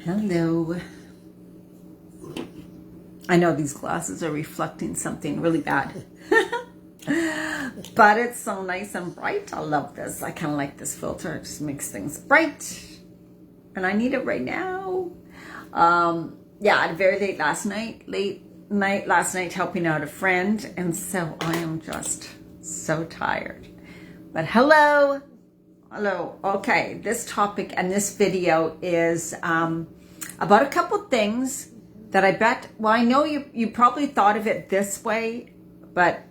Hello. I know these glasses are reflecting something really bad. But it's so nice and bright. I love this. I kind of like this filter. It just makes things bright. And I need it right now. Yeah, I had a very late night last night helping out a friend. And so I am just so tired. But hello. Okay, this topic and this video is about a couple things that I bet, well, I know you probably thought of it this way, but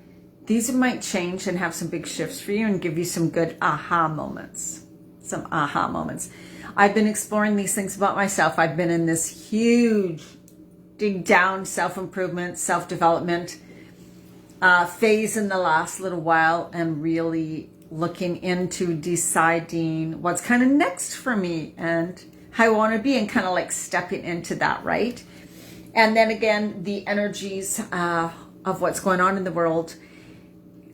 these might change and have some big shifts for you and give you some good aha moments. Some aha moments. I've been exploring these things about myself. I've been in this huge dig down self-improvement, self-development phase in the last little while, and really looking into deciding what's kind of next for me and how I want to be, and kind of like stepping into that, right? And then again, the energies of what's going on in the world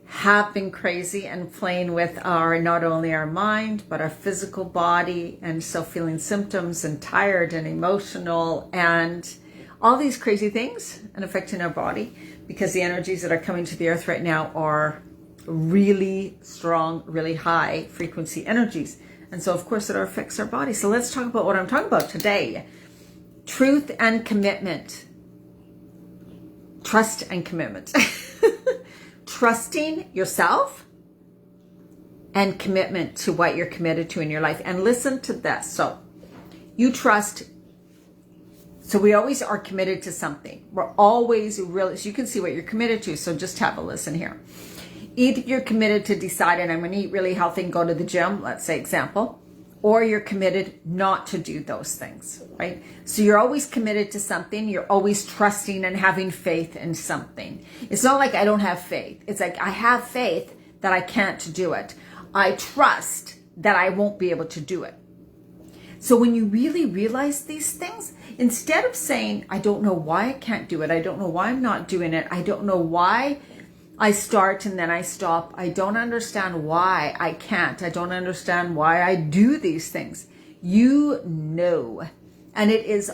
have been crazy and playing with not only our mind, but our physical body. And so feeling symptoms and tired and emotional and all these crazy things and affecting our body, because the energies that are coming to the earth right now are really strong, really high frequency energies. And so of course it affects our body. So let's talk about what I'm talking about today. Truth and commitment. Trust and commitment. Trusting yourself and commitment to what you're committed to in your life. And listen to this. So you trust. So we always are committed to something. We're always really, so you can see what you're committed to. So just have a listen here. Either you're committed to deciding I'm going to eat really healthy and go to the gym, let's say example, or you're committed not to do those things, right? So you're always committed to something. You're always trusting and having faith in something. It's not like I don't have faith. It's like I have faith that I can't do it. I trust that I won't be able to do it. So when you really realize these things, instead of saying, I don't know why I can't do it, I don't know why I'm not doing it, I don't know why I start and then I stop, I don't understand why I can't, I don't understand why I do these things. You know. And it is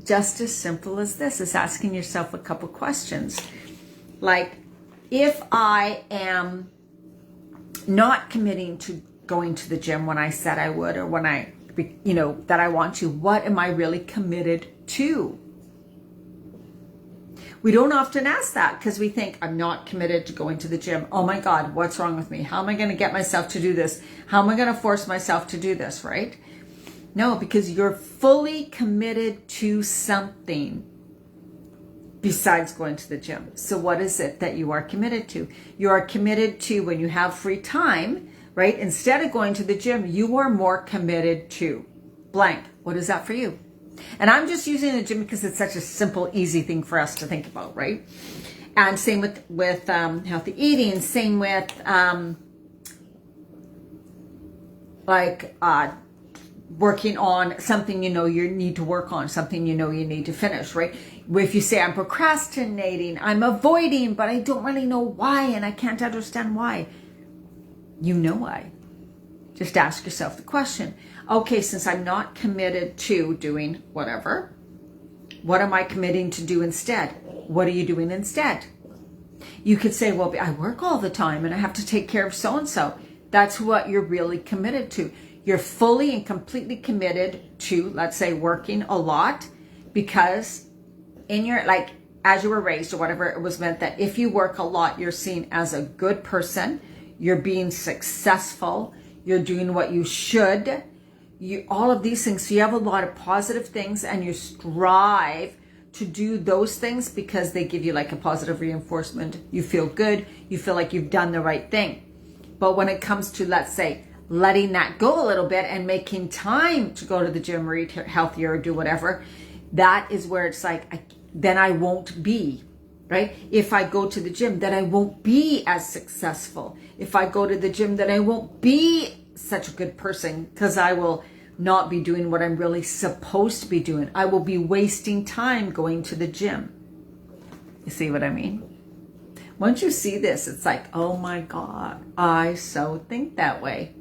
just as simple as this, is asking yourself a couple questions. Like, if I am not committing to going to the gym when I said I would, or when I, that I want to, what am I really committed to? We don't often ask that because we think, I'm not committed to going to the gym. Oh my God, what's wrong with me? How am I going to get myself to do this? How am I going to force myself to do this, right? No, because you're fully committed to something besides going to the gym. So what is it that you are committed to? You are committed to, when you have free time, right? Instead of going to the gym, you are more committed to blank. What is that for you? And I'm just using the gym because it's such a simple, easy thing for us to think about, right? And same with healthy eating. Same with working on something you need to work on, something you need to finish, right? If you say I'm procrastinating, I'm avoiding, but I don't really know why, and I can't understand why. You know why. Just ask yourself the question. Okay, since I'm not committed to doing whatever, what am I committing to do instead? What are you doing instead? You could say, well, I work all the time and I have to take care of so-and-so. That's what you're really committed to. You're fully and completely committed to, let's say, working a lot, because in your, as you were raised or whatever, it was meant that if you work a lot, you're seen as a good person, you're being successful, you're doing what you should, all of these things. So you have a lot of positive things, and you strive to do those things because they give you like a positive reinforcement. You feel good. You feel like you've done the right thing. But when it comes to, let's say, letting that go a little bit and making time to go to the gym or eat healthier or do whatever, that is where it's like, then I won't be, right? If I go to the gym, then I won't be as successful. If I go to the gym, then I won't be such a good person, because I will not be doing what I'm really supposed to be doing. I will be wasting time going to the gym. You see what I mean? Once you see this, it's like, oh my God, I so think that way.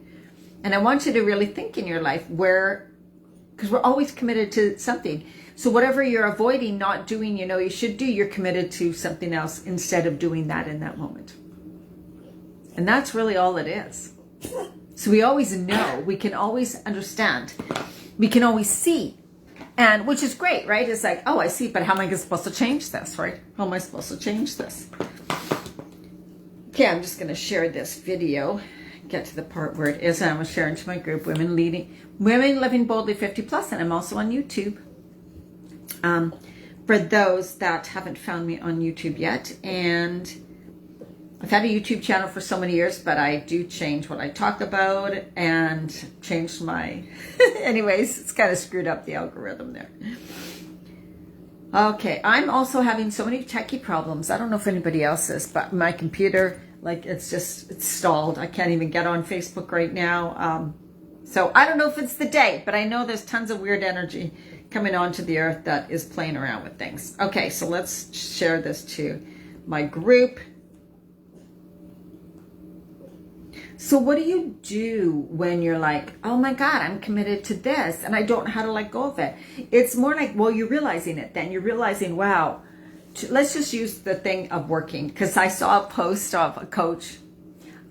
And I want you to really think in your life, where because we're always committed to something. So whatever you're avoiding, not doing, you should do, you're committed to something else instead of doing that in that moment. And that's really all it is. So we always know, we can always understand, we can always see, and which is great, right? It's like, oh, I see, but how am I supposed to change this, right? How am I supposed to change this? Okay, I'm just going to share this video, get to the part where it is, and I'm going to share into my group, Women Living Boldly 50 Plus, and I'm also on YouTube. For those that haven't found me on YouTube yet, and I've had a YouTube channel for so many years, but I do change what I talk about and change my, anyways, it's kind of screwed up the algorithm there. Okay, I'm also having so many techie problems. I don't know if anybody else is, but my computer, like it's stalled. I can't even get on Facebook right now. So I don't know if it's the day, but I know there's tons of weird energy coming onto the earth that is playing around with things. Okay, so let's share this to my group. So what do you do when you're like, oh my God, I'm committed to this and I don't know how to let go of it? It's more like, well, you're realizing it then. You're realizing, wow, let's just use the thing of working. Because I saw a post of a coach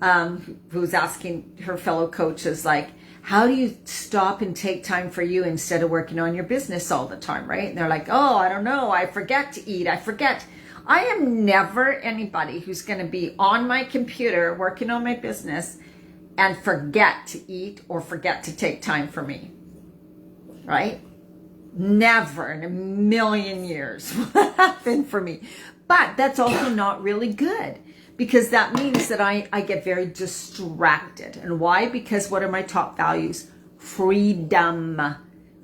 who was asking her fellow coaches, like, how do you stop and take time for you instead of working on your business all the time, right? And they're like, oh, I don't know. I forget to eat. I forget. I am never anybody who's going to be on my computer working on my business and forget to eat or forget to take time for me, right? Never in a million years will that happen for me. But that's also not really good, because that means that I get very distracted. And why? Because what are my top values? Freedom.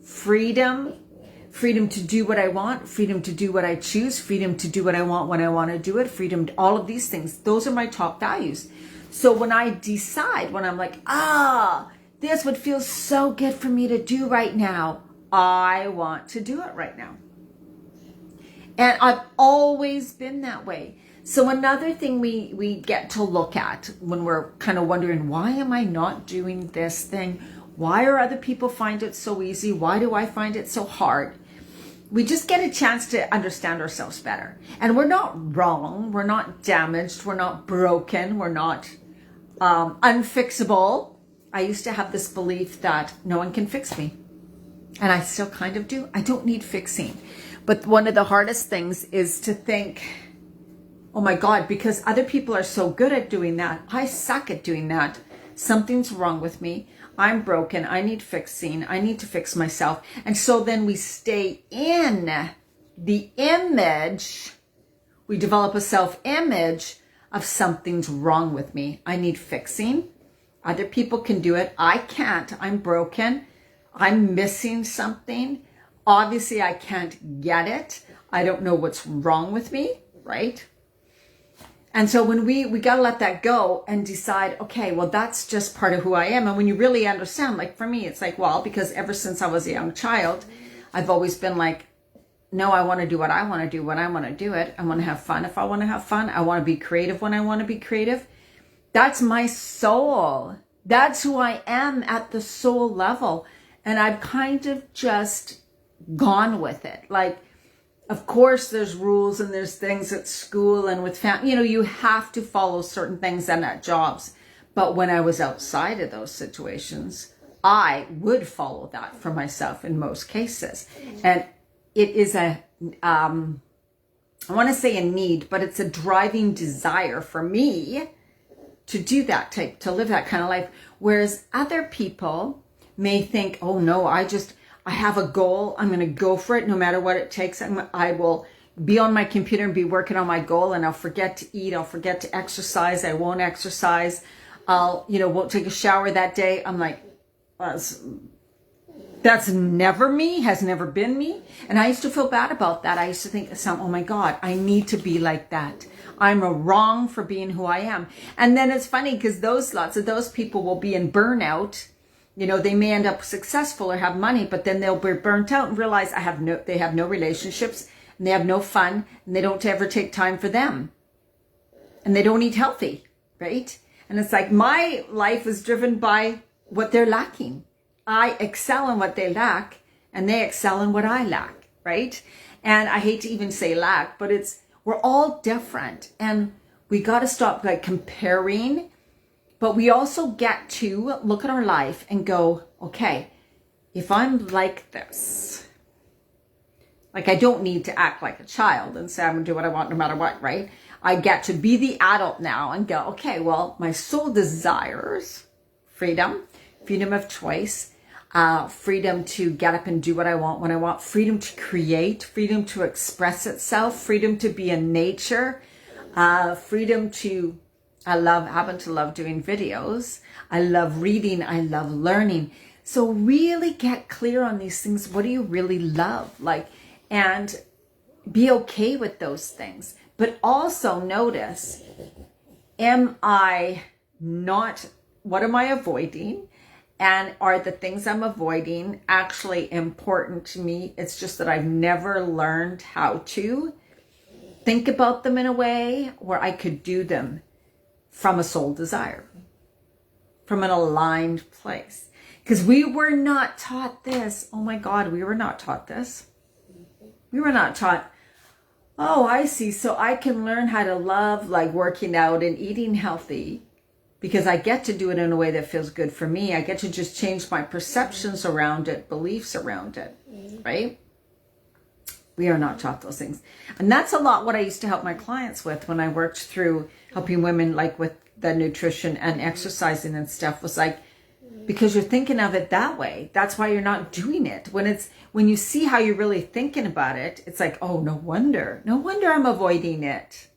Freedom to do what I want, freedom to do what I choose, freedom to do what I want when I want to do it, freedom to all of these things. Those are my top values. So when I decide, when I'm like, this would feel so good for me to do right now, I want to do it right now. And I've always been that way. So another thing we get to look at when we're kind of wondering, why am I not doing this thing? Why are other people find it so easy? Why do I find it so hard? We just get a chance to understand ourselves better. And we're not wrong. We're not damaged. We're not broken. We're not unfixable. I used to have this belief that no one can fix me. And I still kind of do. I don't need fixing. But one of the hardest things is to think, oh my God, because other people are so good at doing that. I suck at doing that. Something's wrong with me. I'm broken. I need fixing. I need to fix myself. And so then we stay in the image. We develop a self-image of something's wrong with me. I need fixing. Other people can do it. I can't. I'm broken. I'm missing something. Obviously, I can't get it. I don't know what's wrong with me, right? And so when we got to let that go and decide, okay, well, that's just part of who I am. And when you really understand, like for me, it's like, well, because ever since I was a young child, I've always been like, no, I want to do what I want to do when I want to do it. I want to have fun if I want to have fun. I want to be creative when I want to be creative. That's my soul. That's who I am at the soul level. And I've kind of just gone with it. Like, of course, there's rules and there's things at school and with family. You have to follow certain things and at jobs. But when I was outside of those situations, I would follow that for myself in most cases. And it is I want to say a need, but it's a driving desire for me to do that type, to live that kind of life. Whereas other people may think, oh no, I have a goal. I'm going to go for it no matter what it takes. I will be on my computer and be working on my goal, and I'll forget to eat. I'll forget to exercise. I won't exercise. Won't take a shower that day. I'm like, that's never me, has never been me. And I used to feel bad about that. I used to think, oh my God, I need to be like that. I'm wrong for being who I am. And then it's funny because lots of those people will be in burnout. They may end up successful or have money, but then they'll be burnt out and realize they have no relationships and they have no fun and they don't ever take time for them and they don't eat healthy, right? And it's like my life is driven by what they're lacking. I excel in what they lack and they excel in what I lack, right? And I hate to even say lack, but we're all different, and we got to stop like comparing, but we also get to look at our life and go, okay, if I'm like this, like I don't need to act like a child and say I'm gonna do what I want no matter what, right? I get to be the adult now and go, okay, well, my soul desires freedom of choice, freedom to get up and do what I want when I want, freedom to create, freedom to express itself, freedom to be in nature, freedom to, I happen to love doing videos. I love reading. I love learning. So really get clear on these things. What do you really love? Like, and be okay with those things. But also notice, what am I avoiding? And are the things I'm avoiding actually important to me? It's just that I've never learned how to think about them in a way where I could do them from a soul desire, from an aligned place. Because we were not taught this. Oh my God, we were not taught this. We were not taught, oh, I see. So I can learn how to love like working out and eating healthy because I get to do it in a way that feels good for me. I get to just change my perceptions around it, beliefs around it, right? We are not taught those things. And that's a lot what I used to help my clients with when I worked through helping women like with the nutrition and exercising and stuff, was like, because you're thinking of it that way. That's why you're not doing it. When you see how you're really thinking about it, it's like, oh, no wonder I'm avoiding it,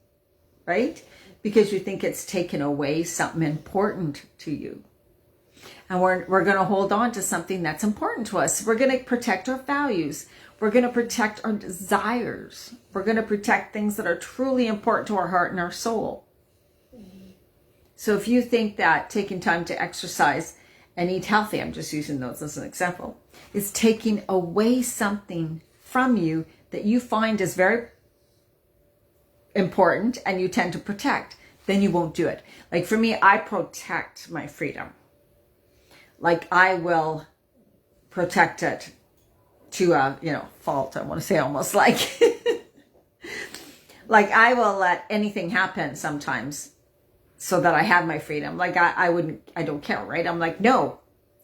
right? Because you think it's taken away something important to you. And we're going to hold on to something that's important to us. We're going to protect our values. We're going to protect our desires. We're going to protect things that are truly important to our heart and our soul. So if you think that taking time to exercise and eat healthy, I'm just using those as an example, is taking away something from you that you find is very important and you tend to protect, then you won't do it. Like for me, I protect my freedom. Like I will protect it to a, fault. I want to say almost like, like I will let anything happen sometimes so that I have my freedom. Like I don't care, right? I'm like, no,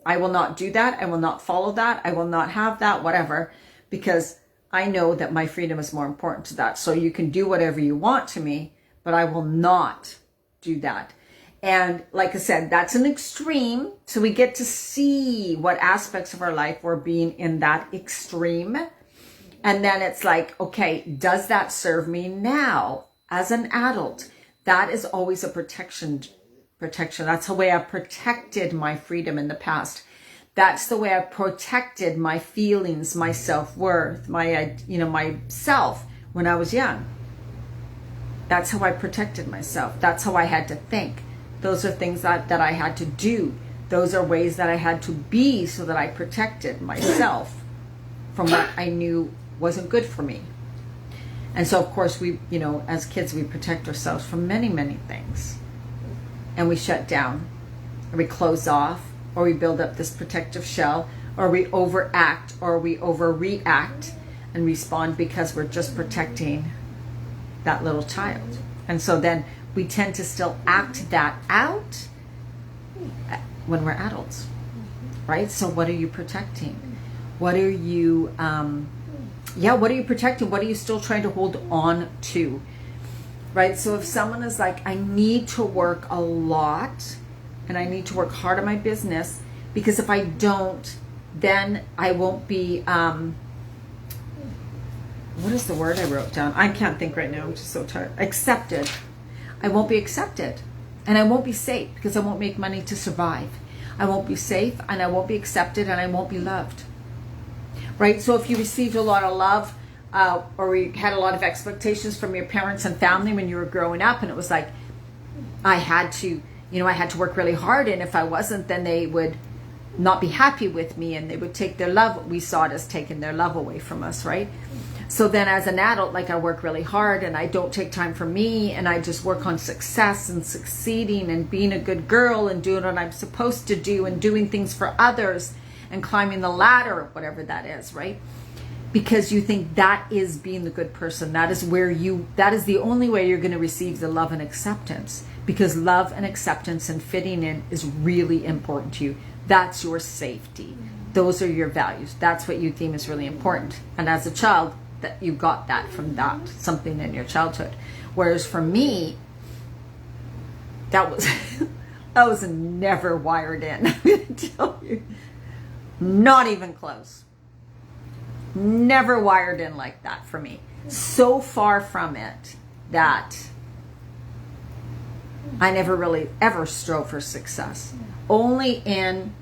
I will not do that. I will not follow that. I will not have that, whatever, because I know that my freedom is more important to that. So you can do whatever you want to me, but I will not do that. And like I said, that's an extreme. So we get to see what aspects of our life we're being in that extreme. And then it's like, okay, does that serve me now as an adult? That is always a protection. That's the way I've protected my freedom in the past. That's the way I've protected my feelings, my self-worth, myself when I was young. That's how I protected myself. That's how I had to think. Those are things that I had to do. Those are ways that I had to be so that I protected myself from what I knew wasn't good for me. And so, of course, we, as kids, we protect ourselves from many, many things. And we shut down, or we close off, or we build up this protective shell, or we overact, or we overreact and respond because we're just protecting that little child. And so then we tend to still act that out when we're adults, right? So what are you protecting? What are you, what are you protecting? What are you still trying to hold on to, right? So if someone is like, I need to work a lot and I need to work hard on my business, because if I don't, then I won't be, what is the word I wrote down? I can't think right now. I'm just so tired. Accepted. I won't be accepted. And I won't be safe because I won't make money to survive. I won't be safe and I won't be accepted and I won't be loved. Right? So if you received a lot of love or you had a lot of expectations from your parents and family when you were growing up, and it was like, I had to work really hard, and if I wasn't, then they would not be happy with me and they would take their love. We saw it as taking their love away from us, right? So then as an adult, like I work really hard and I don't take time for me, and I just work on success and succeeding and being a good girl and doing what I'm supposed to do and doing things for others and climbing the ladder or whatever that is, right? Because you think that is being the good person. That is the only way you're going to receive the love and acceptance, because love and acceptance and fitting in is really important to you. That's your safety. Those are your values. That's what you deem is really important. And as a child, that you got that from that, something in your childhood. Whereas for me, that was I was never wired in. I'm going to tell you. Not even close. Never wired in like that for me. So far from it that I never really ever strove for success. Only in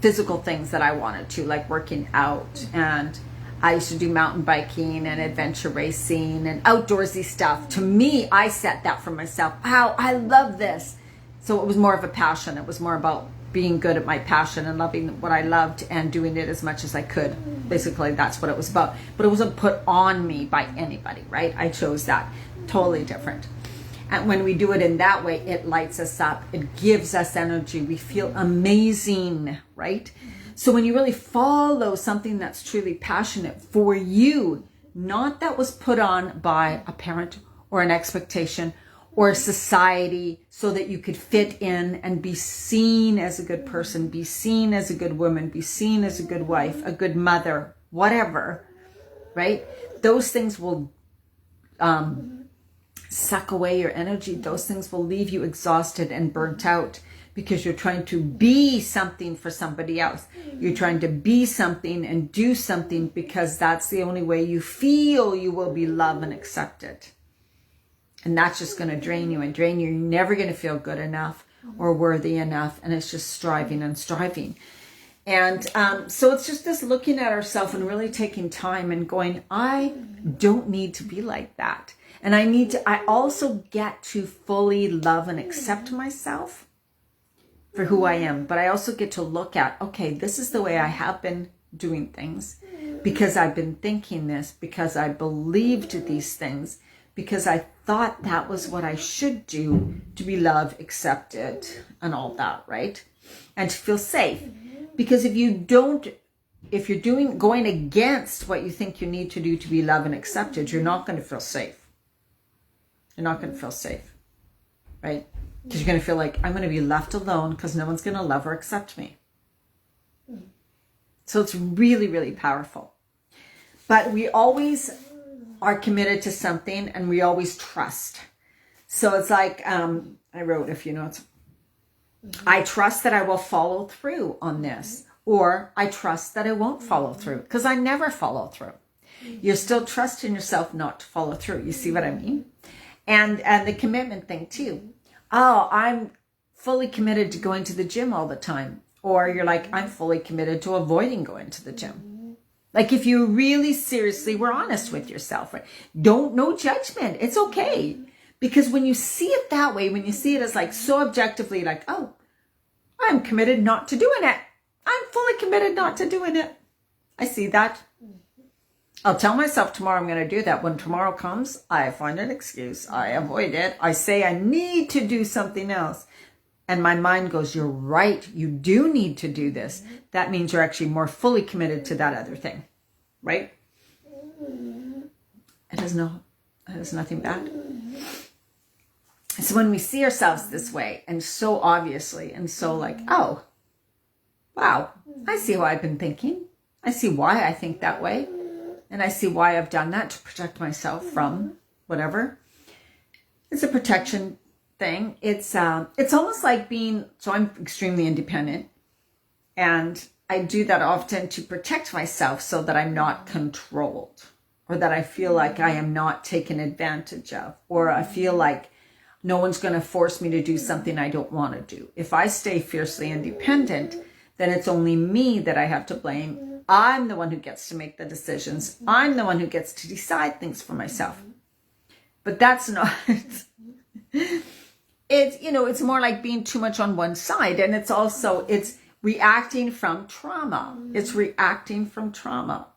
physical things that I wanted to, like working out, and I used to do mountain biking and adventure racing and outdoorsy stuff. To me, I set that for myself. Wow, I love this. So it was more of a passion. It was more about being good at my passion and loving what I loved and doing it as much as I could. Basically, that's what it was about. But it wasn't put on me by anybody, right? I chose that. Totally different. And when we do it in that way, it lights us up. It gives us energy. We feel amazing, right? So when you really follow something that's truly passionate for you, not that was put on by a parent or an expectation or society so that you could fit in and be seen as a good person, be seen as a good woman, be seen as a good wife, a good mother, whatever, right? Those things will suck away your energy. Those things will leave you exhausted and burnt out because you're trying to be something for somebody else. You're trying to be something and do something because that's the only way you feel you will be loved and accepted. And that's just going to drain you and drain you. You're never going to feel good enough or worthy enough. And it's just striving and striving. And so it's just this looking at ourselves and really taking time and going, I don't need to be like that. And I also get to fully love and accept myself for who I am. But I also get to look at, okay, this is the way I have been doing things because I've been thinking this, because I believed these things, because I thought that was what I should do to be loved, accepted, and all that, right? And to feel safe. Because if you're going against what you think you need to do to be loved and accepted, you're not going to feel safe. You're not going to feel safe, right? Because you're going to feel like, I'm going to be left alone because no one's going to love or accept me. So it's really, really powerful. But we always are committed to something and we always trust. So it's like, I wrote a few notes. I trust that I will follow through on this, or I trust that I won't follow through, because I never follow through. You're still trusting yourself not to follow through. You see what I mean? And the commitment thing too. Oh, I'm fully committed to going to the gym all the time. Or you're like, I'm fully committed to avoiding going to the gym. Like if you really seriously were honest with yourself, right? No judgment. It's okay. Because when you see it that way, when you see it as like so objectively, like, oh, I'm committed not to doing it. I'm fully committed not to doing it. I see that. I'll tell myself tomorrow I'm going to do that. When tomorrow comes, I find an excuse. I avoid it. I say I need to do something else. And my mind goes, you're right. You do need to do this. That means you're actually more fully committed to that other thing. Right? It has nothing bad. So when we see ourselves this way, and so obviously, and so like, oh, wow, I see how I've been thinking. I see why I think that way. And I see why I've done that to protect myself from whatever. It's a protection thing. It's almost like so I'm extremely independent. And I do that often to protect myself so that I'm not controlled. Or that I feel like I am not taken advantage of. Or I feel like no one's going to force me to do something I don't want to do. If I stay fiercely independent, then it's only me that I have to blame. I'm the one who gets to make the decisions. I'm the one who gets to decide things for myself. But that's not, it's more like being too much on one side. And it's reacting from trauma. It's reacting from trauma.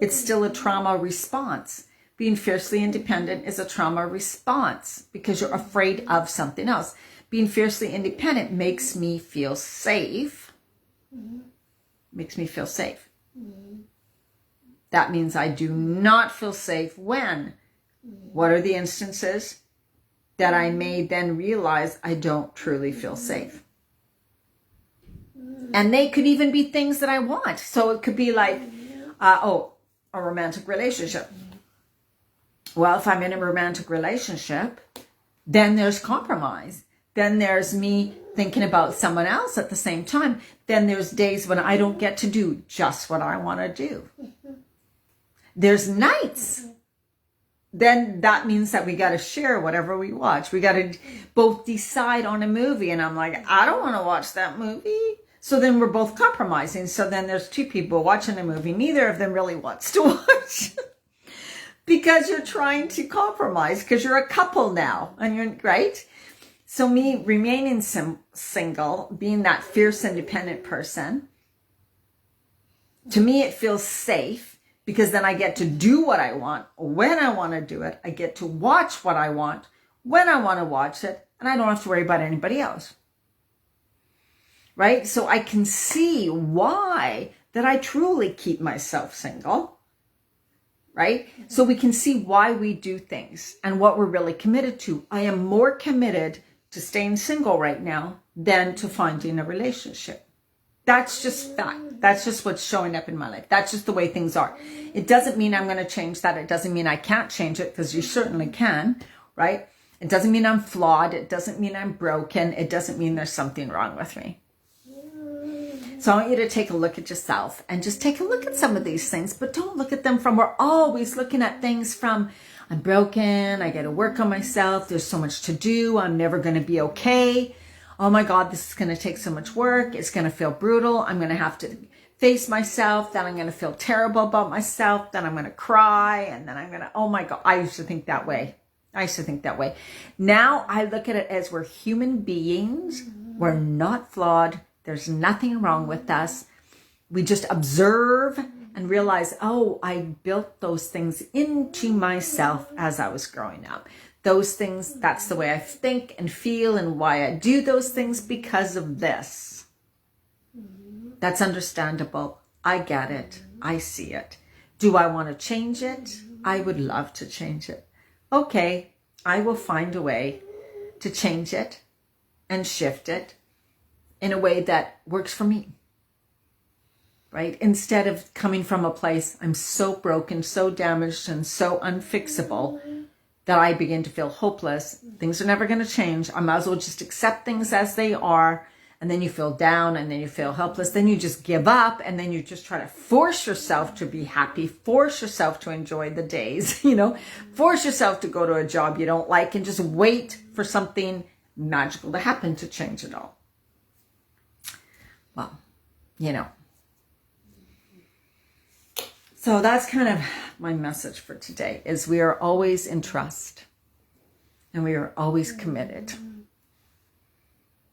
It's still a trauma response. Being fiercely independent is a trauma response because you're afraid of something else. Being fiercely independent makes me feel safe makes me feel safe. That means I do not feel safe when? What are the instances that I may then realize I don't truly feel safe? And they could even be things that I want. So it could be like, a romantic relationship. Well, if I'm in a romantic relationship, then there's compromise. Then there's me thinking about someone else at the same time. Then there's days when I don't get to do just what I want to do. There's nights. Then that means that we got to share whatever we watch. We got to both decide on a movie. And I'm like, I don't want to watch that movie. So then we're both compromising. So then there's two people watching a movie. Neither of them really wants to watch. Because you're trying to compromise. Because you're a couple now. And you're, right? So me remaining single, being that fierce, independent person, to me it feels safe. Because then I get to do what I want when I want to do it. I get to watch what I want when I want to watch it. And I don't have to worry about anybody else. Right? So I can see why that I truly keep myself single. Right? So we can see why we do things and what we're really committed to. I am more committed to staying single right now than to finding a relationship. That's just fact. That's just what's showing up in my life. That's just the way things are. It doesn't mean I'm going to change that. It doesn't mean I can't change it, because you certainly can, right? It doesn't mean I'm flawed. It doesn't mean I'm broken. It doesn't mean there's something wrong with me. So I want you to take a look at yourself and just take a look at some of these things, but don't look at them from, we're always looking at things from, I'm broken. I got to work on myself. There's so much to do. I'm never going to be okay. Oh my God, this is going to take so much work. It's going to feel brutal. I'm going to have to face myself. Then I'm going to feel terrible about myself. Then I'm going to cry. And then I'm going to, oh my God. I used to think that way. Now I look at it as we're human beings. We're not flawed. There's nothing wrong with us. We just observe and realize, oh, I built those things into myself as I was growing up. Those things, that's the way I think and feel, and why I do those things, because of this. That's understandable. I get it. I see it. Do I want to change it? I would love to change it. Okay, I will find a way to change it and shift it in a way that works for me. Right? Instead of coming from a place, I'm so broken, so damaged, and so unfixable, that I begin to feel hopeless. Things are never going to change. I might as well just accept things as they are. And then you feel down, and then you feel helpless. Then you just give up, and then you just try to force yourself to be happy, force yourself to enjoy the days, force yourself to go to a job you don't like, and just wait for something magical to happen to change it all. Well, So that's kind of my message for today, is we are always in trust, and we are always committed.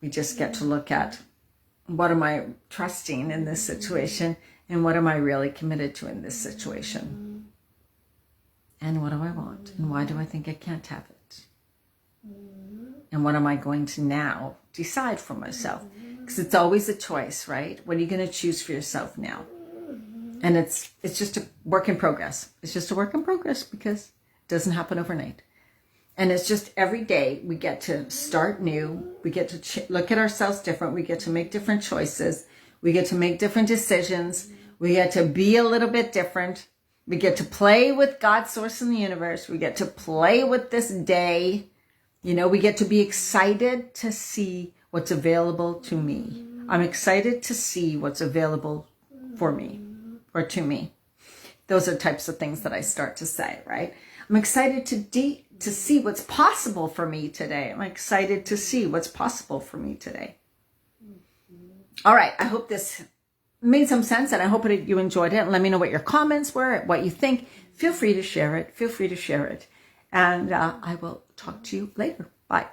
We just get to look at, what am I trusting in this situation, and what am I really committed to in this situation? And what do I want? And why do I think I can't have it? And what am I going to now decide for myself? Because it's always a choice, right? What are you going to choose for yourself now? And it's just a work in progress. It's just a work in progress, because it doesn't happen overnight. And it's just every day we get to start new. We get to look at ourselves different. We get to make different choices. We get to make different decisions. We get to be a little bit different. We get to play with God's source in the universe. We get to play with this day. We get to be excited to see what's available to me. I'm excited to see what's available for me. Or to me. Those are types of things that I start to say, right? I'm excited to see what's possible for me today. I'm excited to see what's possible for me today. All right, I hope this made some sense, and I hope you enjoyed it. And let me know what your comments were, what you think. Feel free to share it. And I will talk to you later. Bye.